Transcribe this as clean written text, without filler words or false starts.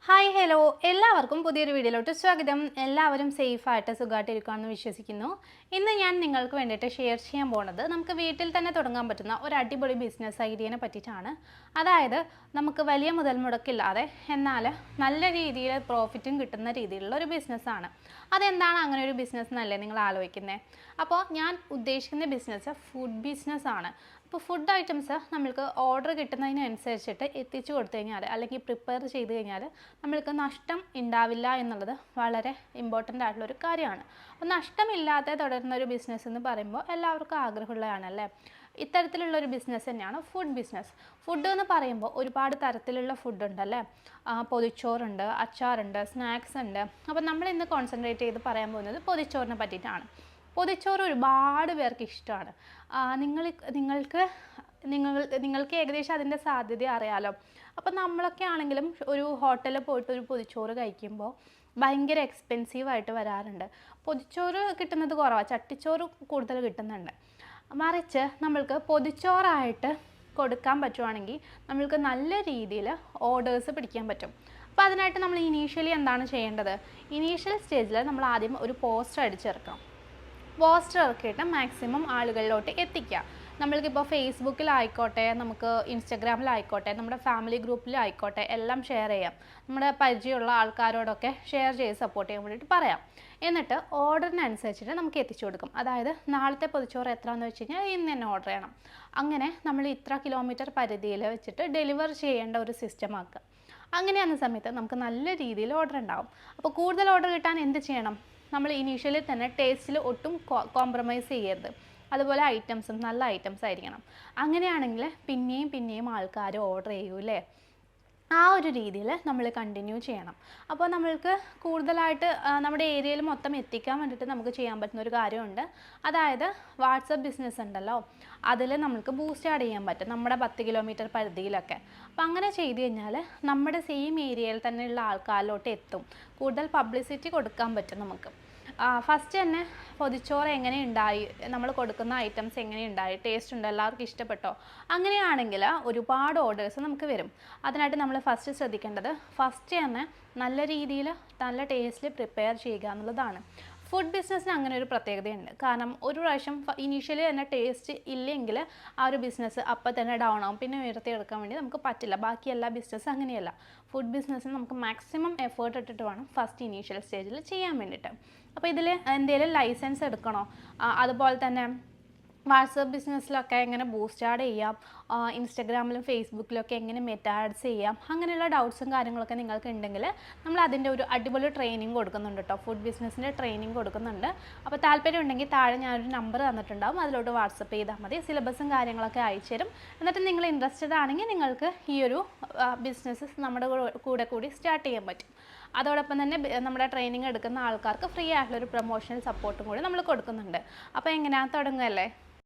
Hi hello എല്ലാവർക്കും പുതിയൊരു വീഡിയോയിലോട്ട് സ്വാഗതം. എല്ലാവരും സേഫായിട്ട് സുഖമായിട്ടിരിക്കുകയാണെന്ന് വിശ്വസിക്കുന്നു. ഇന്ന് ഞാൻ നിങ്ങൾക്ക് വേണ്ടിയിട്ട് ഷെയർ ചെയ്യാൻ പോകുന്നത് നമുക്ക് വീട്ടിൽ തന്നെ തുടങ്ങാൻ പറ്റുന്ന ഒരു അടിപൊളി ബിസിനസ് ഐഡിയനെ പറ്റിയിട്ടാണ്. അതായത് നമുക്ക് വലിയ മുതൽ മുടക്കില്ലാതെ എന്നാൽ നല്ല രീതിയിൽ പ്രോഫിറ്റും കിട്ടുന്ന രീതിയിലുള്ള ഒരു ബിസിനസ്സാണ്. അതെന്താണ് അങ്ങനെ ഒരു ബിസിനസ് എന്നല്ലേ നിങ്ങൾ ആലോചിക്കുന്നത്? അപ്പോൾ ഞാൻ ഉദ്ദേശിക്കുന്ന ബിസിനസ് ഫുഡ് ബിസിനസ്സാണ്. അപ്പോൾ ഫുഡ് ഐറ്റംസ് നമ്മൾക്ക് ഓർഡർ കിട്ടുന്നതിനനുസരിച്ചിട്ട് എത്തിച്ചു കൊടുത്തു കഴിഞ്ഞാൽ അല്ലെങ്കിൽ പ്രിപ്പയർ ചെയ്ത് കഴിഞ്ഞാൽ നമ്മൾക്ക് നഷ്ടം ഉണ്ടാവില്ല എന്നുള്ളത് വളരെ ഇമ്പോർട്ടൻ്റ് ആയിട്ടുള്ളൊരു കാര്യമാണ്. അപ്പോൾ നഷ്ടമില്ലാതെ തുടരുന്ന ഒരു ബിസിനസ് എന്ന് പറയുമ്പോൾ എല്ലാവർക്കും ആഗ്രഹമുള്ളതാണല്ലേ. ഇത്തരത്തിലുള്ളൊരു ബിസിനസ് തന്നെയാണ് ഫുഡ് ബിസിനസ്. ഫുഡ് എന്ന് പറയുമ്പോൾ ഒരുപാട് തരത്തിലുള്ള ഫുഡ് ഉണ്ടല്ലേ. പൊതിച്ചോറുണ്ട്, അച്ചാറുണ്ട്, സ്നാക്സ് ഉണ്ട്. അപ്പോൾ നമ്മൾ ഇന്ന് കോൺസെൻട്രേറ്റ് ചെയ്ത് പറയാൻ പോകുന്നത് പൊതിച്ചോറിനെ പറ്റിയിട്ടാണ്. പൊതിച്ചോറ് ഒരുപാട് പേർക്ക് ഇഷ്ടമാണ്. നിങ്ങൾക്ക് ഏകദേശം അതിൻ്റെ സാധ്യത അറിയാലോ. അപ്പം നമ്മളൊക്കെ ആണെങ്കിലും ഒരു ഹോട്ടലിൽ പോയിട്ട് ഒരു പൊതിച്ചോറ് കഴിക്കുമ്പോൾ ഭയങ്കര എക്സ്പെൻസീവായിട്ട് വരാറുണ്ട്. പൊതിച്ചോറ് കിട്ടുന്നത് കുറവാണ്, ചട്ടിച്ചോറ് കൂടുതൽ കിട്ടുന്നുണ്ട്. മറിച്ച് നമ്മൾക്ക് പൊതിച്ചോറായിട്ട് കൊടുക്കാൻ പറ്റുവാണെങ്കിൽ നമ്മൾക്ക് നല്ല രീതിയിൽ ഓർഡേഴ്സ് പിടിക്കാൻ പറ്റും. അപ്പോൾ അതിനായിട്ട് നമ്മൾ ഇനീഷ്യലി എന്താണ് ചെയ്യേണ്ടത്? ഇനീഷ്യൽ സ്റ്റേജിൽ നമ്മൾ ആദ്യം ഒരു പോസ്റ്റർ അടിച്ചിറക്കാം. പോസ്റ്റർ ഇറക്കിയിട്ട് മാക്സിമം ആളുകളിലോട്ട് എത്തിക്കുക. നമ്മൾക്കിപ്പോൾ ഫേസ്ബുക്കിലായിക്കോട്ടെ, നമുക്ക് ഇൻസ്റ്റഗ്രാമിലായിക്കോട്ടെ, നമ്മുടെ ഫാമിലി ഗ്രൂപ്പിലായിക്കോട്ടെ എല്ലാം ഷെയർ ചെയ്യാം. നമ്മുടെ പരിചയമുള്ള ആൾക്കാരോടൊക്കെ ഷെയർ ചെയ്ത് സപ്പോർട്ട് ചെയ്യാൻ വേണ്ടിയിട്ട് പറയാം. എന്നിട്ട് ഓർഡറിനനുസരിച്ചിട്ട് നമുക്ക് എത്തിച്ചു കൊടുക്കും. അതായത് നാളത്തെ പൊതിച്ചോറ് എത്രയാണെന്ന് വെച്ച് കഴിഞ്ഞാൽ ഇന്ന് തന്നെ ഓർഡർ ചെയ്യണം. അങ്ങനെ നമ്മൾ ഇത്ര കിലോമീറ്റർ പരിധിയിൽ വെച്ചിട്ട് ഡെലിവർ ചെയ്യേണ്ട ഒരു സിസ്റ്റം ആക്കുക. അങ്ങനെയാകുന്ന സമയത്ത് നമുക്ക് നല്ല രീതിയിൽ ഓർഡർ ഉണ്ടാവും. അപ്പോൾ കൂടുതൽ ഓർഡർ കിട്ടാൻ എന്ത് ചെയ്യണം? നമ്മൾ ഇനീഷ്യലി തന്നെ ടേസ്റ്റിൽ ഒട്ടും കോംപ്രമൈസ് ചെയ്യരുത്. അതുപോലെ ഐറ്റംസും നല്ല ഐറ്റംസ് ആയിരിക്കണം. അങ്ങനെയാണെങ്കിൽ പിന്നെയും ആൾക്കാർ ഓർഡർ ചെയ്യൂലേ. ആ ഒരു രീതിയിൽ നമ്മൾ കണ്ടിന്യൂ ചെയ്യണം. അപ്പോൾ നമ്മൾക്ക് കൂടുതലായിട്ട് നമ്മുടെ ഏരിയയിൽ മൊത്തം എത്തിക്കാൻ വേണ്ടിയിട്ട് നമുക്ക് ചെയ്യാൻ പറ്റുന്ന ഒരു കാര്യമുണ്ട്. അതായത് വാട്സപ്പ് ബിസിനസ് ഉണ്ടല്ലോ, അതിൽ നമുക്ക് ബൂസ്റ്റ് ആഡ് ചെയ്യാൻ പറ്റും നമ്മുടെ 10 കിലോമീറ്റർ പരിധിയിലൊക്കെ. അപ്പോൾ അങ്ങനെ ചെയ്ത് കഴിഞ്ഞാൽ നമ്മുടെ സെയിം ഏരിയയിൽ തന്നെയുള്ള ആൾക്കാരിലോട്ട് എത്തും. കൂടുതൽ പബ്ലിസിറ്റി കൊടുക്കാൻ പറ്റും നമുക്ക്. ഫസ്റ്റ് തന്നെ പൊതിച്ചോറ് എങ്ങനെയുണ്ടായി, നമ്മൾ കൊടുക്കുന്ന ഐറ്റംസ് എങ്ങനെയുണ്ടായി, ടേസ്റ്റ് ഉണ്ടോ, എല്ലാവർക്കും ഇഷ്ടപ്പെട്ടോ, അങ്ങനെയാണെങ്കിൽ ഒരുപാട് ഓർഡേഴ്സ് നമുക്ക് വരും. അതിനായിട്ട് നമ്മൾ ഫസ്റ്റ് ശ്രദ്ധിക്കേണ്ടത് ഫസ്റ്റ് തന്നെ നല്ല രീതിയിൽ നല്ല ടേസ്റ്റിൽ പ്രിപ്പയർ ചെയ്യുക എന്നുള്ളതാണ്. ഫുഡ് ബിസിനസ്സിന് അങ്ങനെ ഒരു പ്രത്യേകതയുണ്ട്. കാരണം ഒരു പ്രാവശ്യം ഇനീഷ്യലി തന്നെ ടേസ്റ്റ് ഇല്ലെങ്കിൽ ആ ഒരു ബിസിനസ് അപ്പം തന്നെ ഡൗൺ ആവും. പിന്നെ ഉയർത്തിയെടുക്കാൻ വേണ്ടി നമുക്ക് പറ്റില്ല. ബാക്കി എല്ലാ ബിസിനസ്സും അങ്ങനെയല്ല. ഫുഡ് ബിസിനസ്സിന് നമുക്ക് മാക്സിമം എഫേർട്ട് ഇട്ടിട്ട് വേണം ഫസ്റ്റ് ഇനീഷ്യൽ സ്റ്റേജിൽ ചെയ്യാൻ വേണ്ടിയിട്ട്. അപ്പോൾ ഇതിൽ എന്തെങ്കിലും ലൈസൻസ് എടുക്കണോ, അതുപോലെ തന്നെ വാട്സപ്പ് ബിസിനസ്സിലൊക്കെ എങ്ങനെ ബൂസ്റ്റ് ആഡ് ചെയ്യാം, ഇൻസ്റ്റഗ്രാമിലും ഫേസ്ബുക്കിലൊക്കെ എങ്ങനെ മെറ്റാ ആഡ്സ് ചെയ്യാം, അങ്ങനെയുള്ള ഡൗട്ട്സും കാര്യങ്ങളൊക്കെ നിങ്ങൾക്ക് ഉണ്ടെങ്കിൽ നമ്മൾ അതിൻ്റെ ഒരു അടിപൊളി ട്രെയിനിങ് കൊടുക്കുന്നുണ്ട് കേട്ടോ. ഫുഡ് ബിസിനസ്സിൻ്റെ ട്രെയിനിങ് കൊടുക്കുന്നുണ്ട്. അപ്പോൾ താല്പര്യം ഉണ്ടെങ്കിൽ താഴെ ഞാനൊരു നമ്പർ തന്നിട്ടുണ്ടാവും, അതിലോട്ട് വാട്സപ്പ് ചെയ്താൽ മതി. സിലബസും കാര്യങ്ങളൊക്കെ അയച്ചു തരും. എന്നിട്ട് നിങ്ങൾ ഇൻട്രസ്റ്റഡ് ആണെങ്കിൽ നിങ്ങൾക്ക് ഈ ഒരു ബിസിനസ് നമ്മുടെ കൂടി സ്റ്റാർട്ട് ചെയ്യാൻ പറ്റും. അതോടൊപ്പം തന്നെ നമ്മുടെ ട്രെയിനിങ് എടുക്കുന്ന ആൾക്കാർക്ക് ഫ്രീ ആയിട്ടുള്ളൊരു പ്രൊമോഷണൽ സപ്പോർട്ടും കൂടി നമ്മൾ കൊടുക്കുന്നുണ്ട്. അപ്പോൾ എങ്ങനെയാണ് തുടങ്ങുകയല്ലേ?